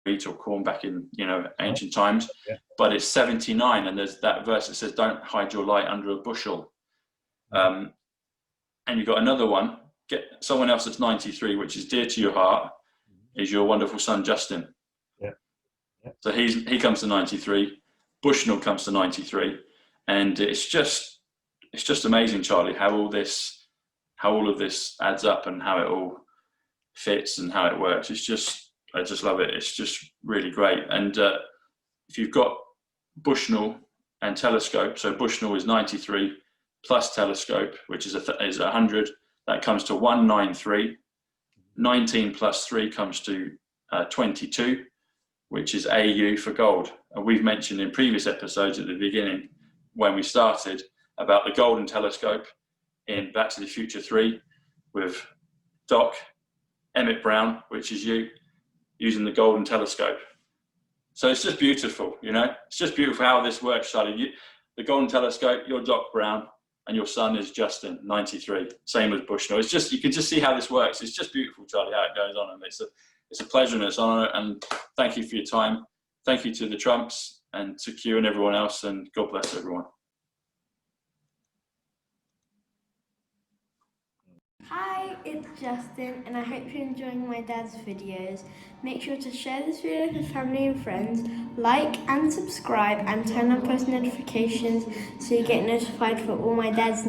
wheat or corn back in, you know, ancient times. Yeah. But it's 79, and there's that verse that says, "Don't hide your light under a bushel." And you've got another one. Get someone else that's 93, which is dear to your heart, is your wonderful son Justin. Yeah. Yeah. So he comes to 93. Bushnell comes to 93, and it's just amazing, Charlie, how all of this adds up and how it all fits and how it works. I just love it. It's just really great. And if you've got Bushnell and telescope, so Bushnell is 93 plus telescope, which is 100. That comes to 193. 19 plus 3 comes to 22, which is AU for gold. And we've mentioned in previous episodes at the beginning, when we started, about the golden telescope in Back to the Future 3 with Doc, Emmett Brown, which is you, using the golden telescope. So it's just beautiful, you know? It's just beautiful how this works, Charlie. The golden telescope, you're Doc Brown, and your son is Justin, 93, same as Bushnell. It's just, you can just see how this works. It's just beautiful, Charlie, how it goes on. And it's a pleasure and it's an honor. And thank you for your time. Thank you to the Trumps and to Q and everyone else. And God bless everyone. Hi, it's Justin, and I hope you're enjoying my dad's videos. Make sure to share this video with family and friends, like and subscribe, and turn on post notifications so you get notified for all my dad's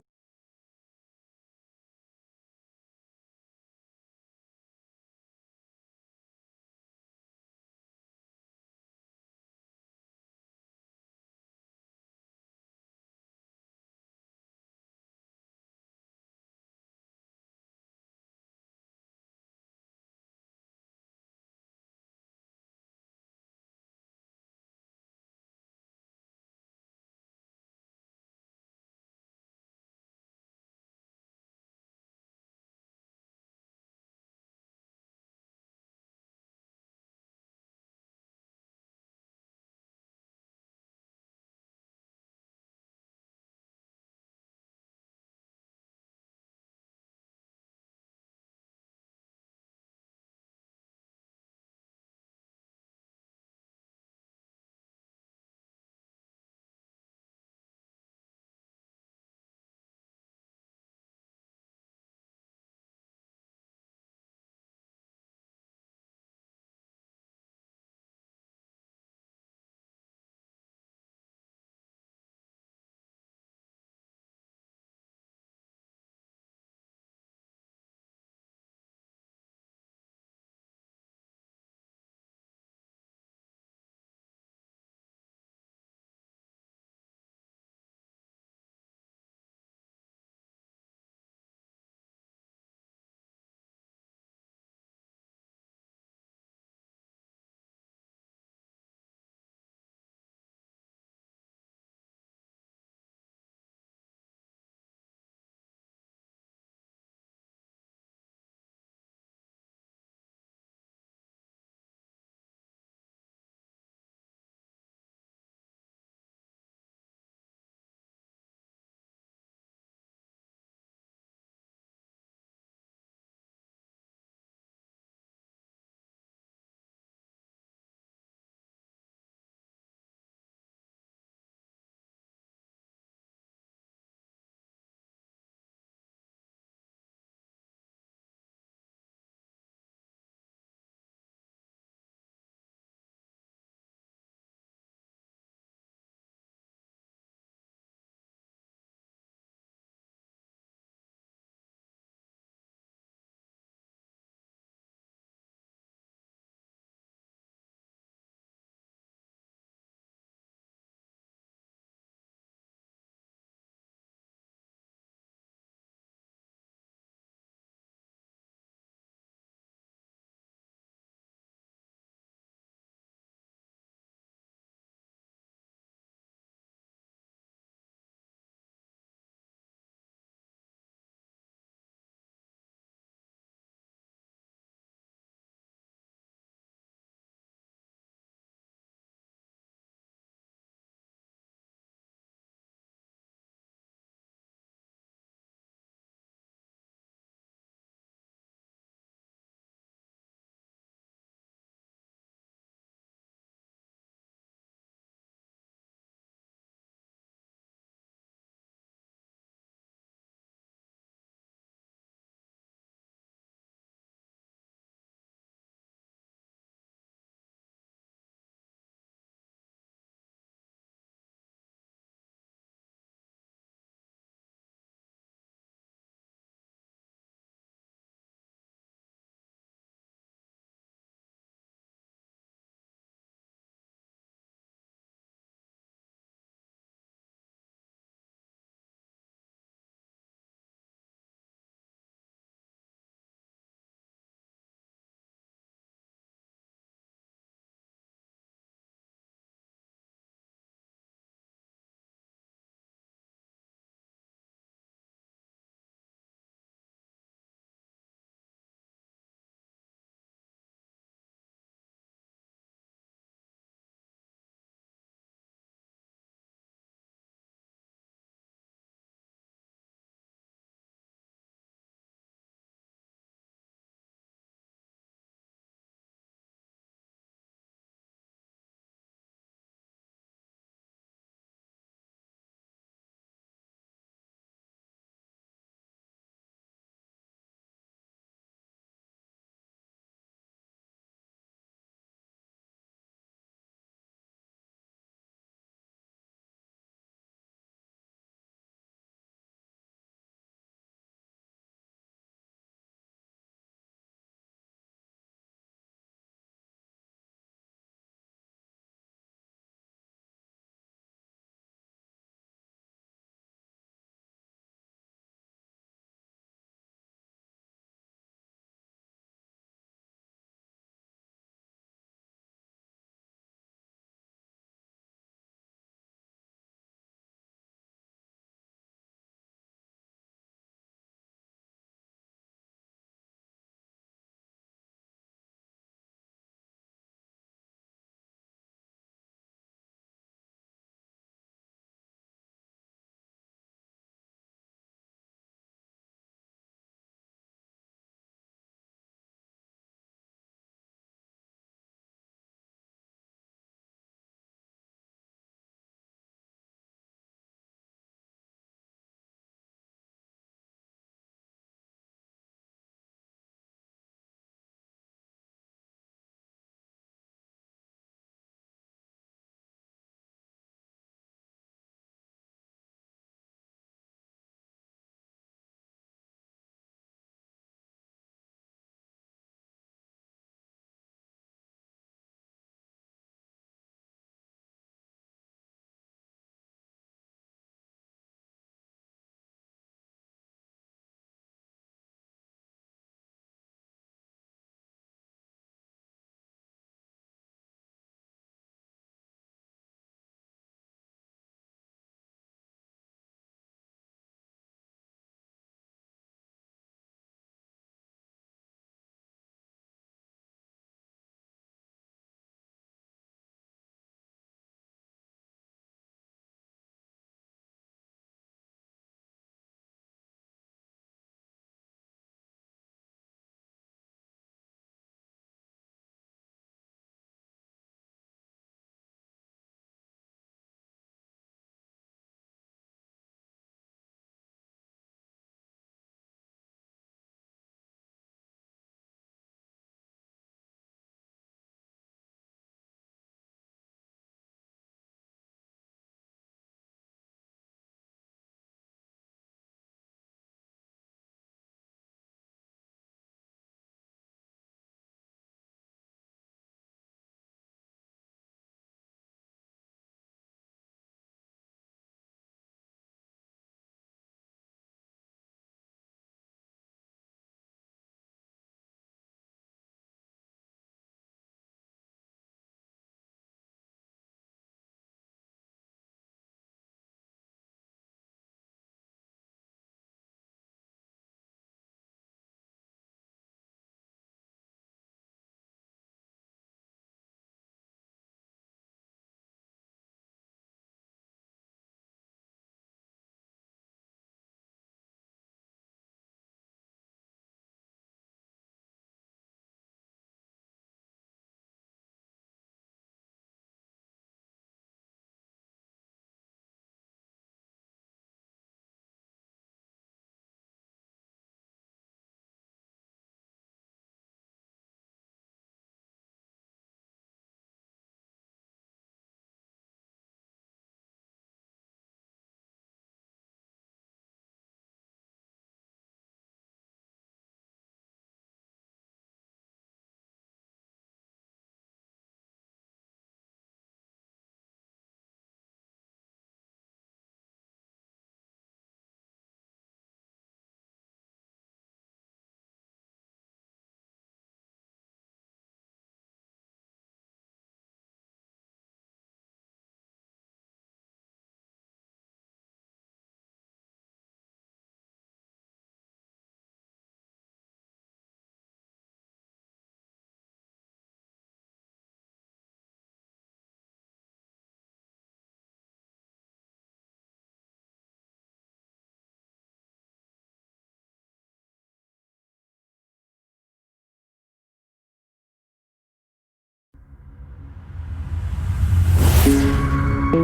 Hi,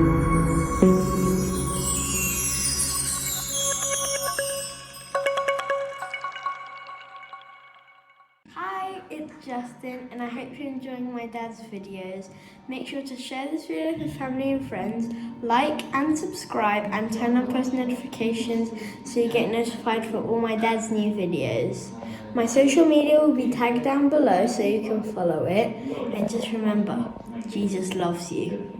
it's Justin, and I hope you're enjoying my dad's videos. Make sure to share this video with family and friends, like and subscribe, and turn on post notifications so you get notified for all my dad's new videos. My social media will be tagged down below so you can follow it. And just remember, Jesus loves you.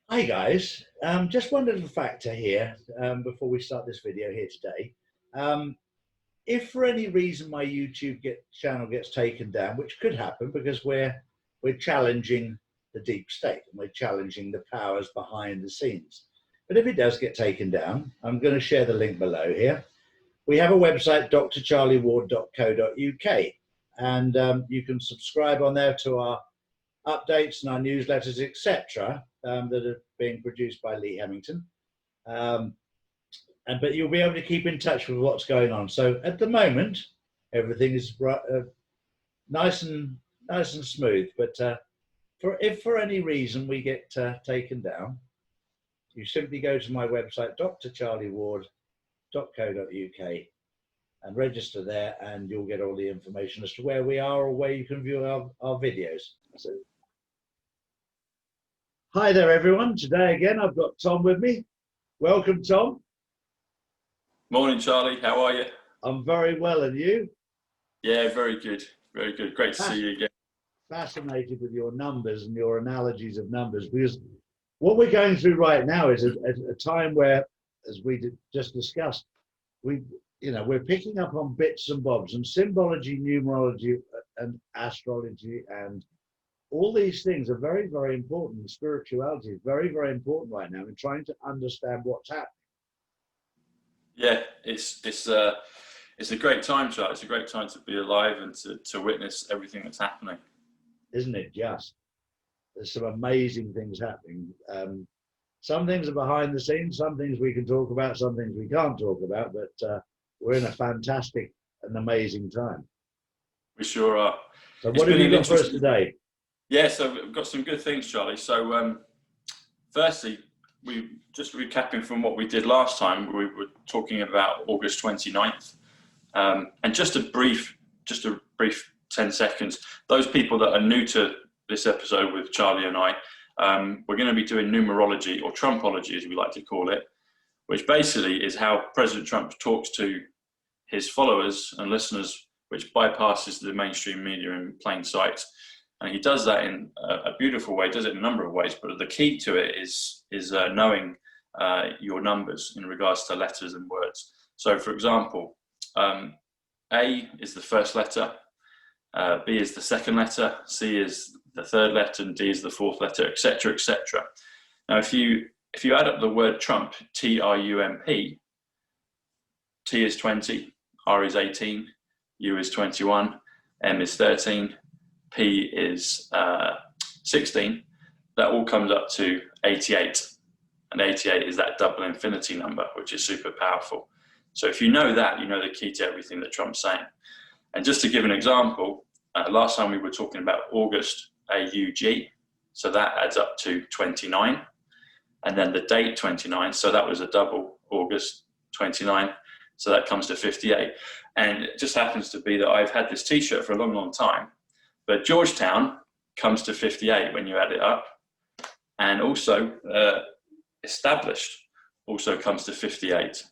Hi guys, just one little factor here before we start this video here today. If for any reason my YouTube channel gets taken down, which could happen because we're challenging the deep state and we're challenging the powers behind the scenes. But if it does get taken down, I'm going to share the link below here. We have a website, drcharlieward.co.uk, and you can subscribe on there to our updates and our newsletters, etc., that are being produced by Lee Hemington. But you'll be able to keep in touch with what's going on. So at the moment, everything is nice and smooth. But if for any reason we get taken down, you simply go to my website, drcharlieward.co.uk, and register there, and you'll get all the information as to where we are or where you can view our videos. So, hi there, everyone. Today again, I've got Tom with me. Welcome, Tom. Morning, Charlie. How are you? I'm very well, and you? Yeah, very good. Very good. Great to see you again. Fascinated with your numbers and your analogies of numbers, because what we're going through right now is a time where, as we just discussed, we're picking up on bits and bobs, and symbology, numerology, and astrology, and all these things are very, very important. Spirituality is very, very important right now in trying to understand what's happening. Yeah, it's a great time, Charlie. It's a great time to be alive and to witness everything that's happening. Isn't it just? There's some amazing things happening. Some things are behind the scenes, some things we can talk about, some things we can't talk about, but we're in a fantastic and amazing time. We sure are. So what have you got for us today? Yeah, so we've got some good things, Charlie. So firstly, we just recapping from what we did last time, we were talking about August 29th. And just a brief 10 seconds. Those people that are new to this episode with Charlie and I, we're going to be doing numerology, or Trumpology as we like to call it, which basically is how President Trump talks to his followers and listeners, which bypasses the mainstream media in plain sight. And he does that in a beautiful way, does it in a number of ways, but the key to it is knowing your numbers in regards to letters and words. So for example, A is the first letter, B is the second letter, C is the third letter, and D is the fourth letter, etc., etc. Now, if you add up the word Trump, T-R-U-M-P, T is 20, R is 18, U is 21, M is 13, P is 16, that all comes up to 88. And 88 is that double infinity number, which is super powerful. So if you know that, you know the key to everything that Trump's saying. And just to give an example, last time we were talking about August, AUG, so that adds up to 29. And then the date 29, so that was a double, August 29, so that comes to 58. And it just happens to be that I've had this t-shirt for a long, long time, but Georgetown comes to 58 when you add it up. And also established also comes to 58.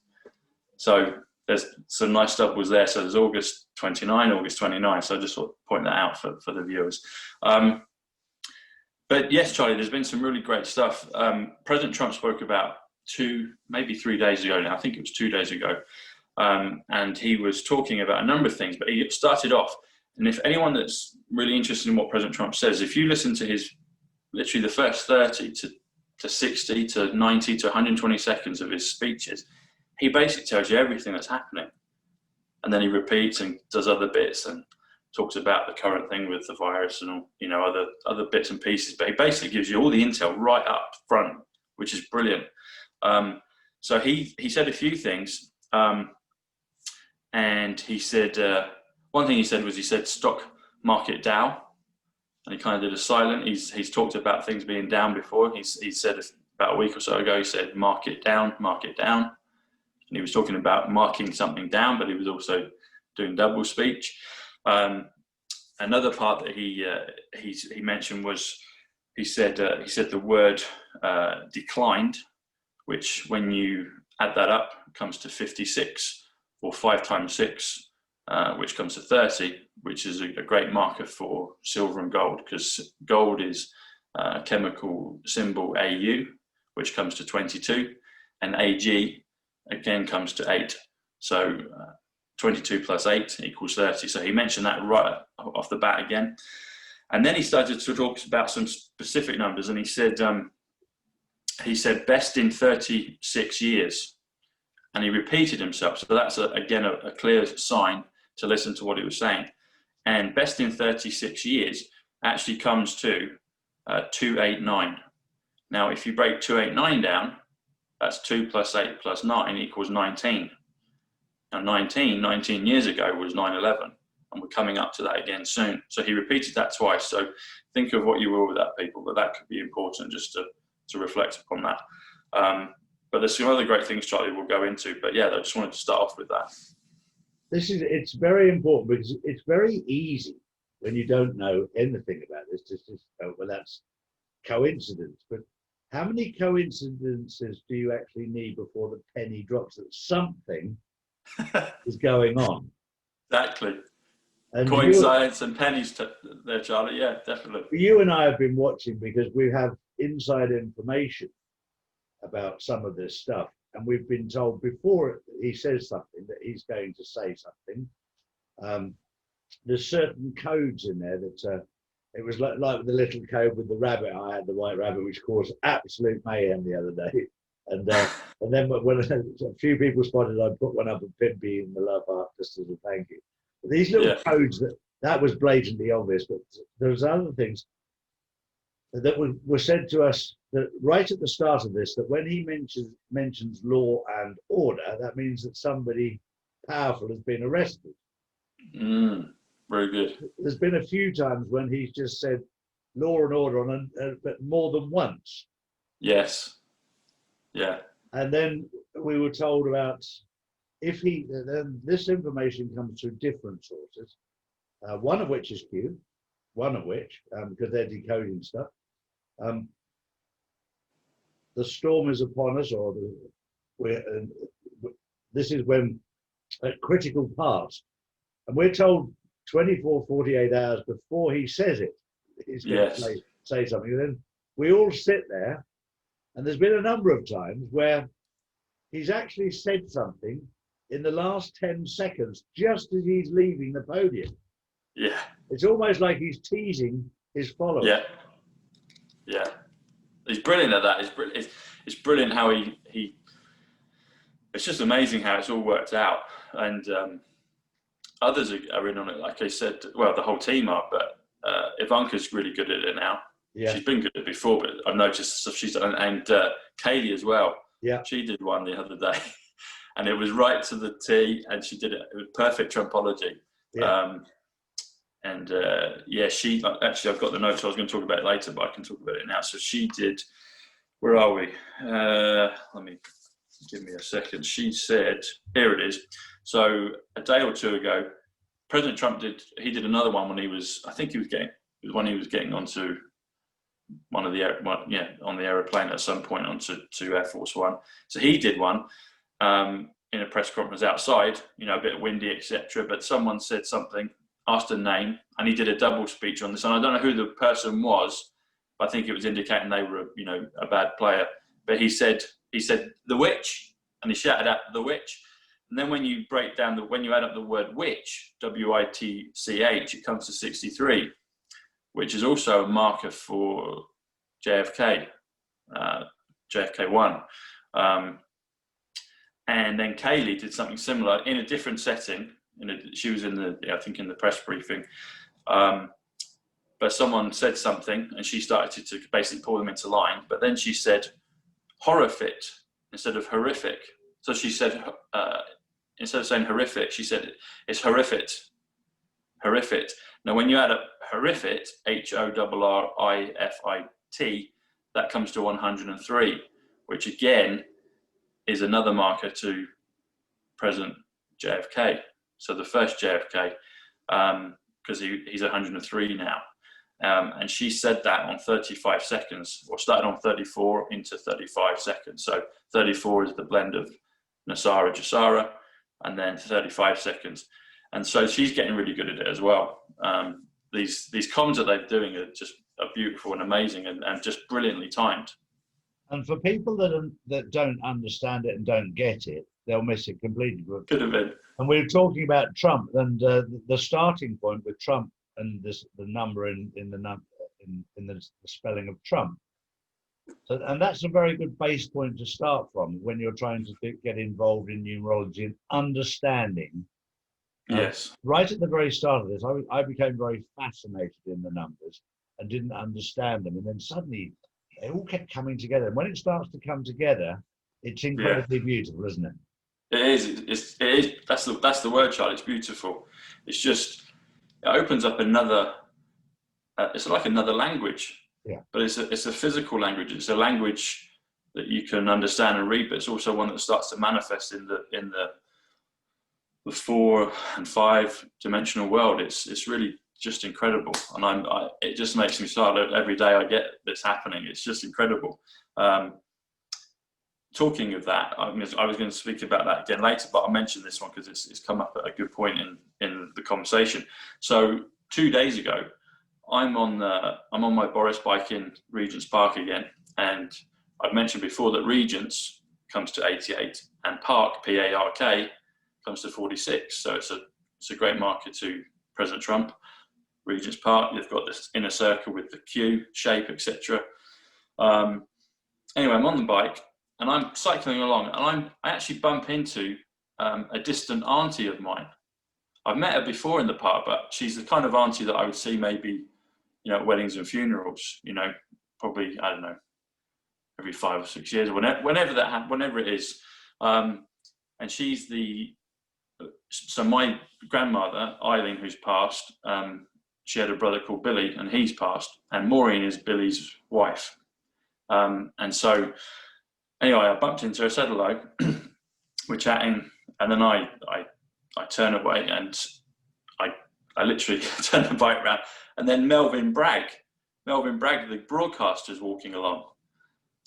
So there's some nice doubles there. So there's August 29, August 29. So I just sort of point that out for the viewers. But yes, Charlie, there's been some really great stuff. President Trump spoke about maybe 3 days ago now. I think it was 2 days ago. And he was talking about a number of things, but he started off. And if anyone that's really interested in what President Trump says, if you listen to his, literally the first 30 to 60 to 90 to 120 seconds of his speeches, he basically tells you everything that's happening. And then he repeats and does other bits and talks about the current thing with the virus and, you know, other bits and pieces. But he basically gives you all the intel right up front, which is brilliant. So he said a few things. and he said, one thing he said was, he said stock market down, and he kind of did a silent. He's talked about things being down before. He said about a week or so ago, he said market down, and he was talking about marking something down, but he was also doing double speech. Another part that he mentioned was, he said the word declined, which when you add that up comes to 56, or 5 times 6, which comes to 30, which is a great marker for silver and gold, because gold is chemical symbol AU, which comes to 22, and AG again comes to 8. So 22 plus 8 equals 30. So he mentioned that right off the bat again. And then he started to talk about some specific numbers, and he said best in 36 years. And he repeated himself. So that's, again, a clear sign to listen to what he was saying. And best in 36 years actually comes to 289. Now, if you break 289 down, that's 2 plus 8 plus 9 equals 19. Now, 19 years ago was 9/11, and we're coming up to that again soon. So he repeated that twice. So think of what you will with that, people, but that could be important just to reflect upon that. But there's some other great things Charlie will go into. But yeah, I just wanted to start off with that. It's very important, because it's very easy when you don't know anything about this to just go, well, that's coincidence. But how many coincidences do you actually need before the penny drops that something is going on? Exactly. And Coincidence and pennies there, Charlie. Yeah, definitely. You and I have been watching because we have inside information about some of this stuff, and we've been told before he says something that he's going to say something. There's certain codes in there that it was like the little code with the rabbit. I had the white rabbit, which caused absolute mayhem the other day. And then when a few people spotted, I put one up at Pimpy in the love heart just as a thank you. But these little codes, that was blatantly obvious, but there's other things that were said to us that right at the start of this, that when he mentions law and order, that means that somebody powerful has been arrested. Very good. There's been a few times when he's just said law and order but more than once. Yes. Yeah. And then we were told about then this information comes through different sources, one of which is Q, because they're decoding stuff. The storm is upon us, or this is when at critical parts, and we're told 24, 48 hours before he says it, he's going to say something. And then we all sit there, and there's been a number of times where he's actually said something in the last 10 seconds, just as he's leaving the podium. Yeah. It's almost like he's teasing his followers. Yeah. Yeah. He's brilliant at that. It's brilliant how he it's just amazing how it's all worked out. And others are in on it, like I said. Well, the whole team are, but Ivanka's really good at it now. Yeah. She's been good at it before, but I've noticed stuff she's done. And Kaylee as well. Yeah. She did one the other day. And it was right to the T, and she did it. It was perfect trumpology. Yeah. She actually, I've got the notes. I was going to talk about it later, but I can talk about it now. So she did. Where are we? Give me a second. She said, here it is. So a day or two ago, President Trump did another one when he was. I think he was getting onto on the aeroplane at some point onto Air Force One. So he did one. In a press conference outside, a bit windy, etc. But someone said something, asked a name, and he did a double speech on this. And I don't know who the person was, but I think it was indicating they were, a bad player. But he said the witch, and he shouted out the witch. And then when you when you add up the word witch, WITCH, it comes to 63, which is also a marker for JFK, JFK1. And then Kaylee did something similar in a different setting. She was in the press briefing. But someone said something, and she started to basically pull them into line. But then she said horrific instead of horrific. So she said instead of saying horrific, she said it's horrific. Horrific. Now, when you add up horrific, HORRIFIT, that comes to 103, which again is another marker to President JFK. So the first JFK, because he's 103 now. And she said that on 35 seconds, or started on 34 into 35 seconds. So 34 is the blend of Nesara-Gesara, and then 35 seconds. And so she's getting really good at it as well. These comms that they're doing are beautiful and amazing, and just brilliantly timed. And for people that don't understand it and don't get it, they'll miss it completely. Could have been. And we were talking about Trump, and the starting point with Trump and the number in the spelling of Trump. So, and that's a very good base point to start from when you're trying to get involved in numerology and understanding. Yes. Right at the very start of this, I became very fascinated in the numbers and didn't understand them, and then suddenly they all kept coming together. And when it starts to come together, it's incredibly beautiful, isn't it? It is. It is. That's the word, Charlie. It's beautiful. It's just, it opens up another. It's like another language. Yeah. But it's a physical language. It's a language that you can understand and read, but it's also one that starts to manifest in the 4 and 5 dimensional world. It's really just incredible, and it just makes me start every day I get this happening. It's just incredible. Talking of that, I was going to speak about that again later, but I'll mention this one because it's come up at a good point in the conversation. So 2 days ago, I'm on my Boris bike in Regent's Park again, and I've mentioned before that Regent's comes to 88 and Park, P-A-R-K, comes to 46. So it's a great marker to President Trump. Regent's Park, you've got this inner circle with the Q shape, etc. Anyway, I'm on the bike and I'm cycling along, and I actually bump into a distant auntie of mine. I've met her before in the park, but she's the kind of auntie that I would see maybe, at weddings and funerals, probably, I don't know, every 5 or 6 years, or whenever it is. And she's so my grandmother, Eileen, who's passed, she had a brother called Billy, and he's passed, and Maureen is Billy's wife. And so anyway, I bumped into her, said hello, we're chatting, and then I turn away, and I literally turn the bike around, and then Melvin Bragg, the broadcaster, is walking along.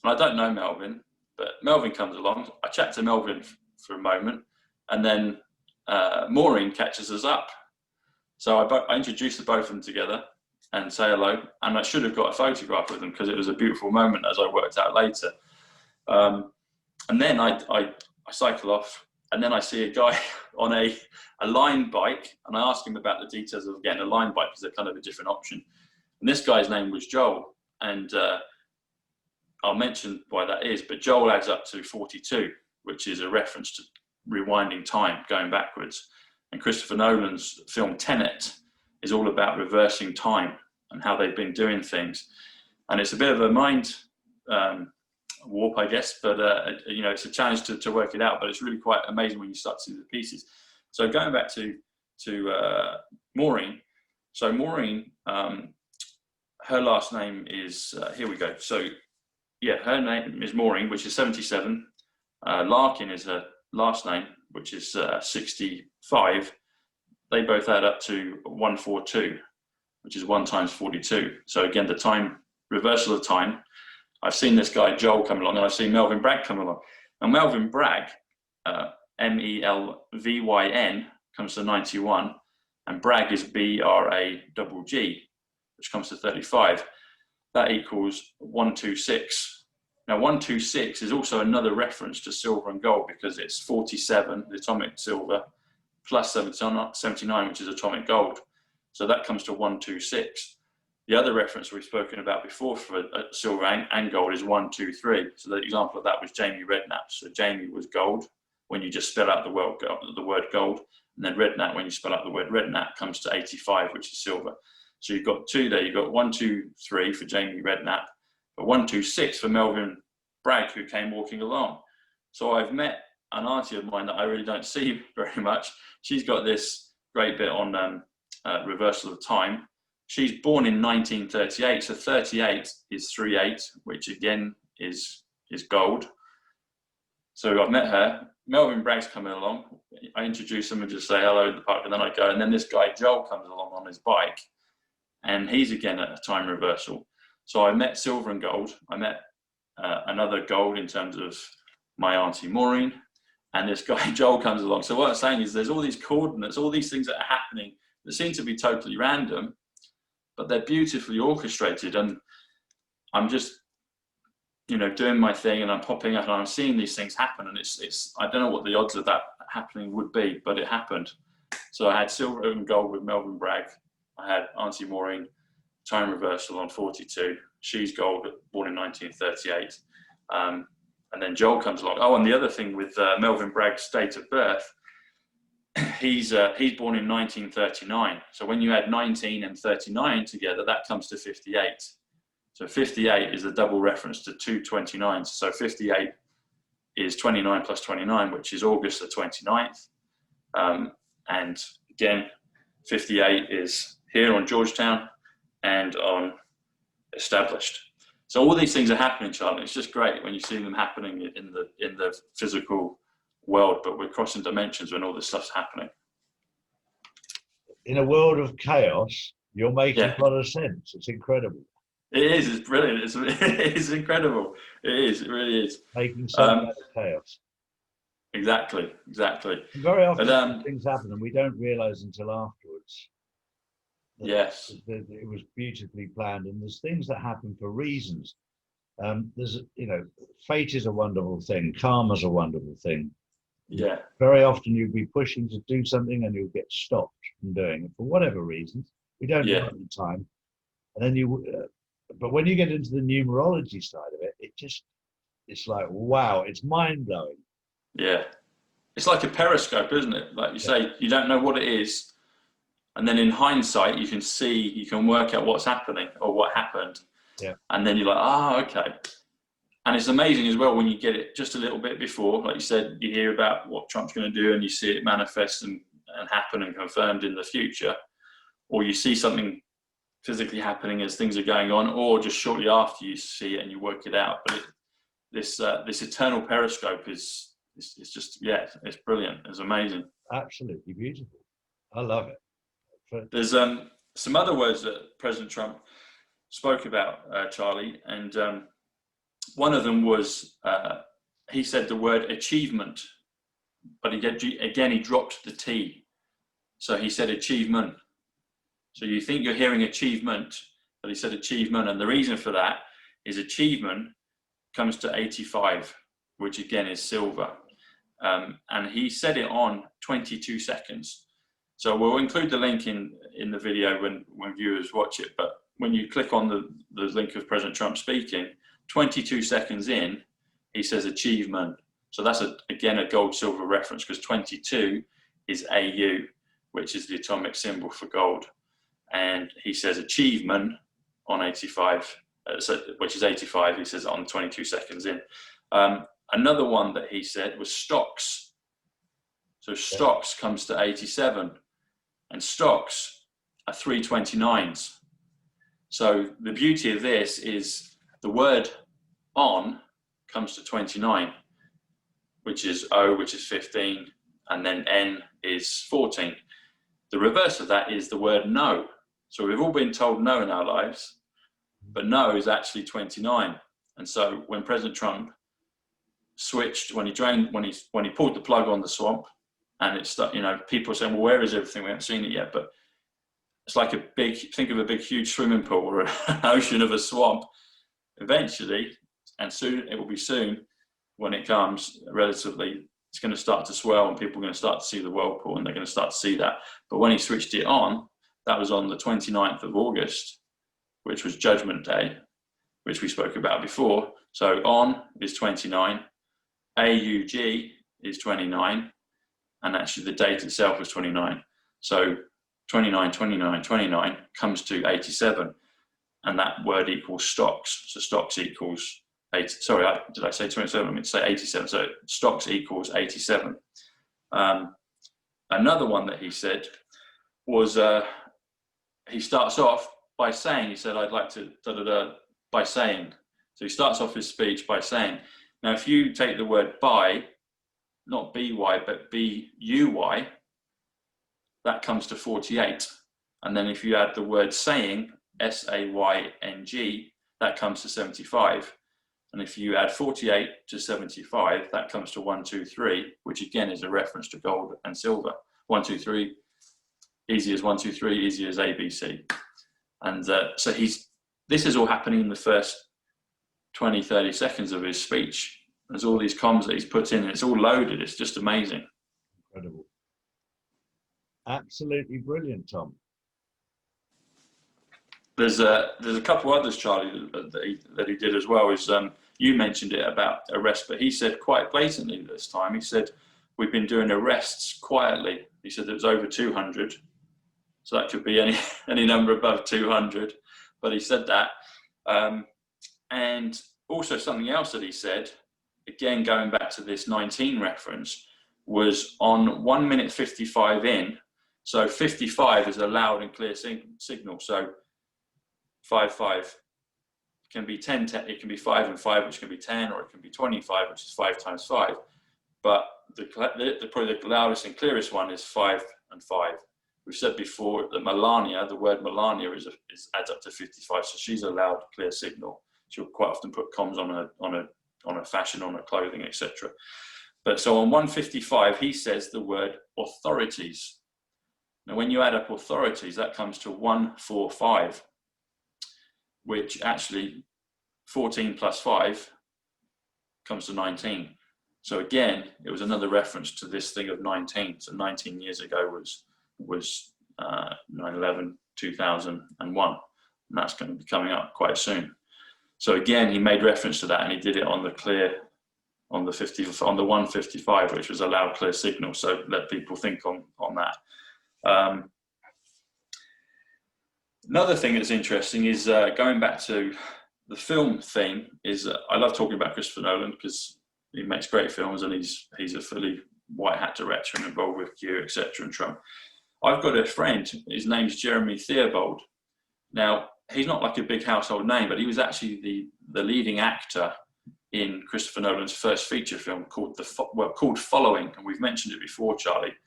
And I don't know Melvin, but Melvin comes along. I chat to Melvin for a moment, and then Maureen catches us up. So I introduced the both of them together and say hello, and I should have got a photograph with them because it was a beautiful moment, as I worked out later. And then I cycle off, and then I see a guy on a line bike, and I ask him about the details of getting a line bike because they're kind of a different option. And this guy's name was Joel, and I'll mention why that is, but Joel adds up to 42, which is a reference to rewinding time, going backwards. And Christopher Nolan's film Tenet is all about reversing time and how they've been doing things. And it's a bit of a mind warp, I guess, but it's a challenge to work it out, but it's really quite amazing when you start to see the pieces. So going back to Maureen. So Maureen, her last name is, here we go. So yeah, her name is Maureen, which is 77. Larkin is her last name, which is 65. They both add up to 142, which is 1 times 42. So again, the time, reversal of time. I've seen this guy Joel come along, and I've seen Melvin Bragg come along. Now Melvin Bragg, Melvyn, comes to 91, and Bragg is Bragg, which comes to 35. That equals 126. Now 126 is also another reference to silver and gold because it's 47, the atomic silver, plus 79, which is atomic gold. So that comes to 126. The other reference we've spoken about before for silver and gold is 123. So the example of that was Jamie Redknapp. So Jamie was gold when you just spell out the word gold, and then Redknapp, when you spell out the word Redknapp, comes to 85, which is silver. So you've got 2 there. You've got 123 for Jamie Redknapp, but 126 for Melvin Bragg, who came walking along. So I've met an auntie of mine that I really don't see very much. She's got this great bit on reversal of time. She's born in 1938, so 38 is 38, which again is gold. So I've met her. Melvin Bragg's coming along. I introduce him and just say hello in the park, and then I go. And then this guy Joel comes along on his bike, and he's again at a time reversal. So I met silver and gold. I met another gold in terms of my auntie Maureen, and this guy Joel comes along. So what I'm saying is there's all these coordinates, all these things that are happening that seem to be totally random, but they're beautifully orchestrated. And I'm just, you know, doing my thing, and I'm popping up and I'm seeing these things happen, and it's I don't know what the odds of that happening would be, but it happened. So I had silver and gold with Melvin Bragg. I had Auntie Maureen, time reversal on 42. She's gold, born in 1938. And then Joel comes along. Oh, and the other thing with Melvin Bragg's date of birth, he's born in 1939. So when you add 19 and 39 together, that comes to 58. So 58 is a double reference to two 29s. So 58 is 29 plus 29, which is August the 29th. And again, 58 is here on Georgetown and on established. So all these things are happening, Charlie. It's just great when you see them happening in the physical world, but we're crossing dimensions when all this stuff's happening. In a world of chaos, you're making a lot of sense. It's incredible. It is. It's brilliant. It's incredible. It is. It really is. Making sense out of chaos. Exactly. And very often things happen and we don't realize until afterwards. Yes. It was beautifully planned, and there's things that happen for reasons. There's, you know, fate is a wonderful thing. Karma's a wonderful thing. Yeah. Very often you'll be pushing to do something and you'll get stopped from doing it for whatever reasons. We don't know at the time. And then but when you get into the numerology side of it, it's like, wow, it's mind blowing. Yeah. It's like a periscope, isn't it? Like you say, you don't know what it is. And then in hindsight, you can work out what's happening or what happened. Yeah. And then you're like, okay. And it's amazing as well when you get it just a little bit before, like you said, you hear about what Trump's going to do and you see it manifest and happen and confirmed in the future, or you see something physically happening as things are going on, or just shortly after you see it and you work it out. But this eternal periscope is just, it's brilliant. It's amazing. Absolutely beautiful. I love it. There's some other words that President Trump spoke about, Charlie, and one of them was he said the word achievement, but he dropped the T, so he said achievement. So you think you're hearing achievement, but he said achievement, and the reason for that is achievement comes to 85, which again is silver, and he said it on 22 seconds. So we'll include the link in the video when viewers watch it. But when you click on the link of President Trump speaking, 22 seconds in, he says achievement. So that's again a gold silver reference, because 22 is AU, which is the atomic symbol for gold. And he says achievement on 85, which is 85. He says on 22 seconds in. Another one that he said was stocks. So stocks comes to 87. And stocks are 329s. So the beauty of this is the word on comes to 29, which is O, which is 15, and then N is 14. The reverse of that is the word no. So we've all been told no in our lives, but no is actually 29. And so when President Trump switched, when he pulled the plug on the swamp, and it's, you know, people are saying, well, where is everything? We haven't seen it yet. But it's like think of a big, huge swimming pool or an ocean of a swamp. Eventually, and soon, it will be soon, when it comes, relatively, it's going to start to swell and people are going to start to see the whirlpool and they're going to start to see that. But when he switched it on, that was on the 29th of August, which was Judgment Day, which we spoke about before. So on is 29, AUG is 29, and actually the date itself was 29. So 29, 29, 29 comes to 87, and that word equals stocks. So stocks equals sorry, did I say 27? I meant to say 87. So stocks equals 87. Another one that he said was, he starts off by saying, he said, I'd like to, by saying. So he starts off his speech by saying, now if you take the word by, not B-Y, but B-U-Y, that comes to 48. And then if you add the word saying, S-A-Y-N-G, that comes to 75. And if you add 48 to 75, that comes to 123, which again is a reference to gold and silver. 123, easy as 123, easy as ABC. And so this is all happening in the first 20, 30 seconds of his speech. There's all these comms that he's put in, and it's all loaded. It's just amazing. Incredible. Absolutely brilliant, Tom. There's a couple others, Charlie, that he did as well. Is you mentioned it about arrest, but he said quite blatantly this time. He said we've been doing arrests quietly. He said there was over 200, so that could be any number above 200. But he said that, and also something else that he said, again going back to this 19 reference, was on 1 minute 55 in. So 55 is a loud and clear signal. So 5 can be 10, it can be 5 and 5, which can be 10, or it can be 25, which is 5 times 5. But probably the loudest and clearest one is 5 and 5. We've said before that Melania, the word Melania adds up to 55, so she's a loud, clear signal. She'll quite often put comms on a fashion, on her clothing, etc. But so on 155, he says the word authorities. Now, when you add up authorities, that comes to 145. Which actually 14 plus 5 comes to 19. So again, it was another reference to this thing of 19. So 19 years ago was 9/11, 2001, and that's going to be coming up quite soon. So again, he made reference to that, and he did it on the 155, which was a loud, clear signal. So let people think on that. Another thing that's interesting is going back to the film theme. Is I love talking about Christopher Nolan because he makes great films, and he's a fully white hat director and involved with Q, etc. and Trump. I've got a friend. His name's Jeremy Theobald. Now he's not like a big household name, but he was actually the leading actor in Christopher Nolan's first feature film called Following, and we've mentioned it before, Charlie.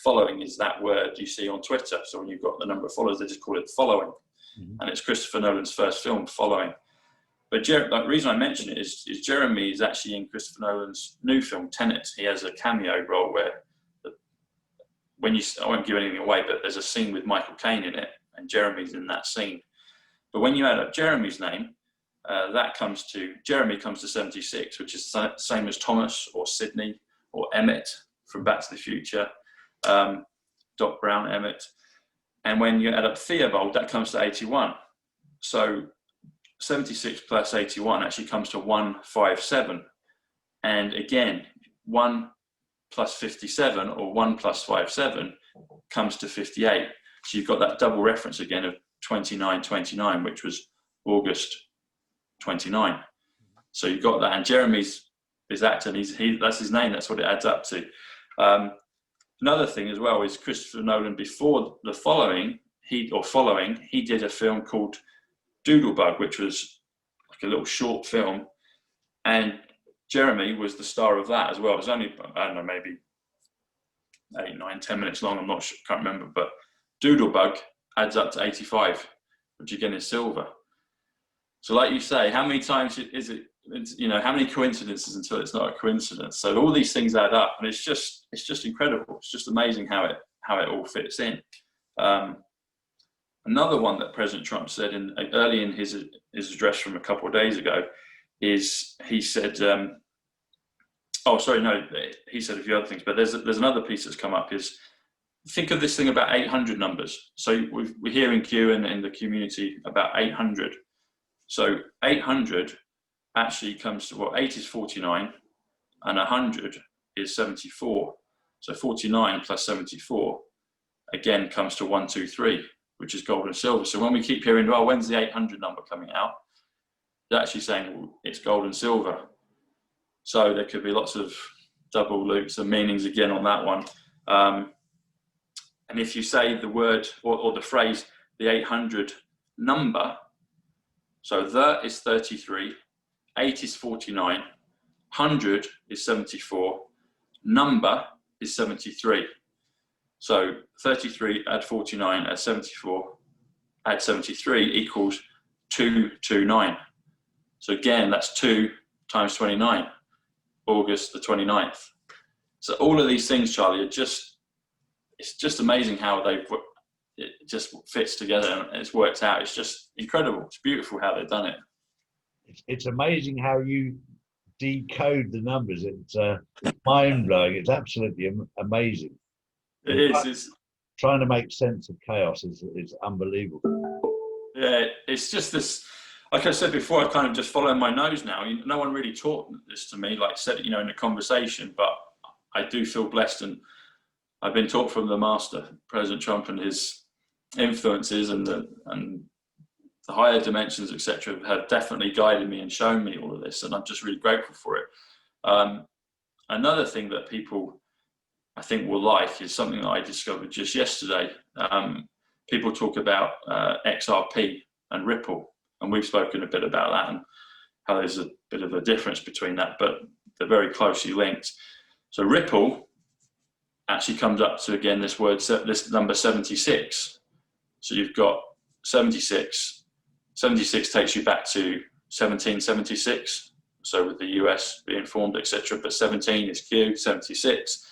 Following is that word you see on Twitter. So when you've got the number of followers, they just call it Following. Mm-hmm. And it's Christopher Nolan's first film, Following. But the reason I mention it is Jeremy is actually in Christopher Nolan's new film, Tenet. He has a cameo role where, I won't give anything away, but there's a scene with Michael Caine in it, and Jeremy's in that scene. But when you add up Jeremy's name, Jeremy comes to 76, which is the same as Thomas or Sidney or Emmett from Back to the Future. Doc Brown, Emmett, and when you add up Theobald, that comes to 81. So 76 plus 81 actually comes to 157. And again, 1 plus 57 or 1 plus 57 comes to 58. So you've got that double reference again of 2929, which was August 29. So you've got that, and Jeremy's his actor, and that's his name. That's what it adds up to. Another thing as well is Christopher Nolan, before the Following, he did a film called Doodlebug, which was like a little short film, and Jeremy was the star of that as well. It was only, I don't know, maybe 8, 9, 10 minutes long. I'm not sure, can't remember, but Doodlebug adds up to 85, which again is silver. So like you say, how many times is it? How many coincidences until it's not a coincidence? So all these things add up, and it's just incredible. It's just amazing how it all fits in. Another one that President Trump said early in his address from a couple of days ago is he said, he said a few other things, but there's another piece that's come up is, think of this thing about 800 numbers. So we're hearing Q and in the community about 800. So 800 actually comes to 8 is 49 and 100 is 74. So 49 plus 74 again comes to 123, which is gold and silver. So when we keep hearing, when's the 800 number coming out? they're actually saying it's gold and silver. So there could be lots of double loops and meanings again on that one. And if you say the word or the phrase, the 800 number, so the is 33, 8 is 49, 100 is 74, number is 73. So 33 add 49 add 74 add 73 equals 229. So again, that's 2 times 29, August the 29th. So all of these things, Charlie, are just, it's just amazing how it just fits together and it's worked out. It's just incredible. It's beautiful how they've done it. It's amazing how you decode the numbers. It's mind-blowing. It's absolutely amazing. It is. It's trying to make sense of chaos is unbelievable. Yeah, it's just this, like I said before, I kind of just follow my nose now. No one really taught this to me, like I said, in a conversation, but I do feel blessed, and I've been taught from the master, President Trump, and his influences and the higher dimensions, etc., have definitely guided me and shown me all of this, and I'm just really grateful for it. Another thing that people, I think, will like is something that I discovered just yesterday. People talk about XRP and Ripple, and we've spoken a bit about that and how there's a bit of a difference between that, but they're very closely linked. So Ripple actually comes up to, again, this number 76. So you've got 76. 76 takes you back to 1776. So with the US being formed, etc. But 17 is Q, 76.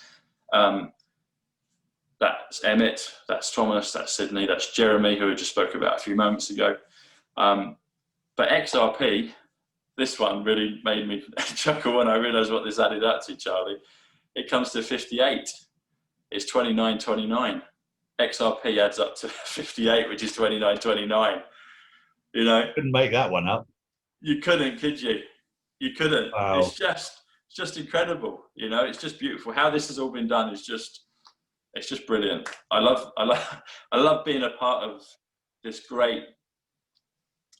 That's Emmett, that's Thomas, that's Sydney, that's Jeremy, who I just spoke about a few moments ago. But XRP, this one really made me chuckle when I realized what this added up to, Charlie. It comes to 58. It's 2929. XRP adds up to 58, which is 2929. Couldn't make that one up. You couldn't, could you? You couldn't. Wow. It's just incredible. It's just beautiful. How this has all been done is it's just brilliant. I love being a part of this great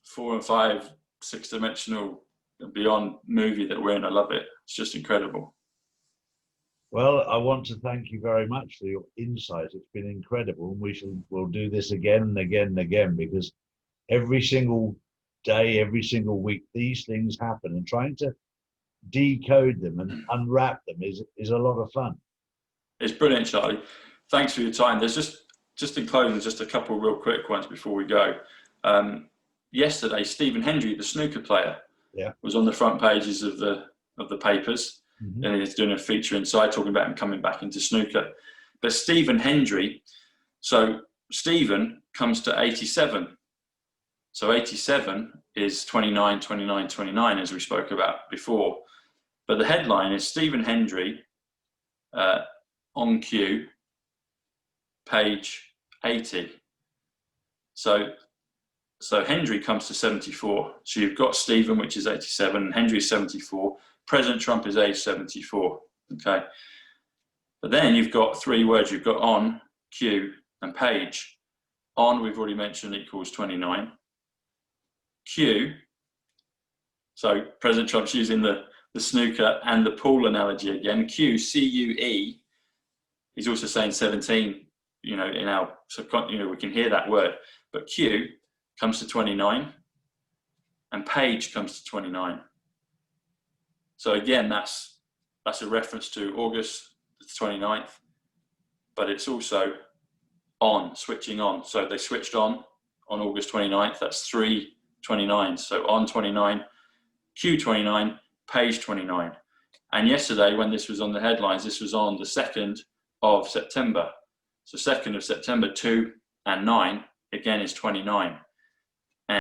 4 and 5, 6-dimensional and beyond movie that we're in. I love it. It's just incredible. Well, I want to thank you very much for your insight. It's been incredible, and we'll do this again and again and again, because every single day, every single week, these things happen, and trying to decode them and unwrap them is a lot of fun. It's brilliant, Charlie. Thanks for your time. There's just in closing, just a couple real quick ones before we go. Yesterday, Stephen Hendry, the snooker player, was on the front pages of the papers. Mm-hmm. And he's doing a feature inside talking about him coming back into snooker. But Stephen Hendry, so Stephen comes to 87. So 87 is 29, 29, 29, as we spoke about before. But the headline is Stephen Hendry on Q, page 80. So Hendry comes to 74. So you've got Stephen, which is 87, and Hendry is 74. President Trump is age 74, okay? But then you've got 3 words. You've got on, Q, and page. On, we've already mentioned, equals 29. Q, so President Trump's using the snooker and the pool analogy again. Q, C-U-E, he's also saying 17, in our subconscious, we can hear that word. But Q comes to 29, and page comes to 29. So again, that's a reference to August the 29th, but it's also on, switching on. So they switched on August 29th. That's 3/29. So on 29, Q 29, page 29. And yesterday, when this was on the headlines, this was on the 2nd of September. So 2nd of September, 2 and 9, again, is 29.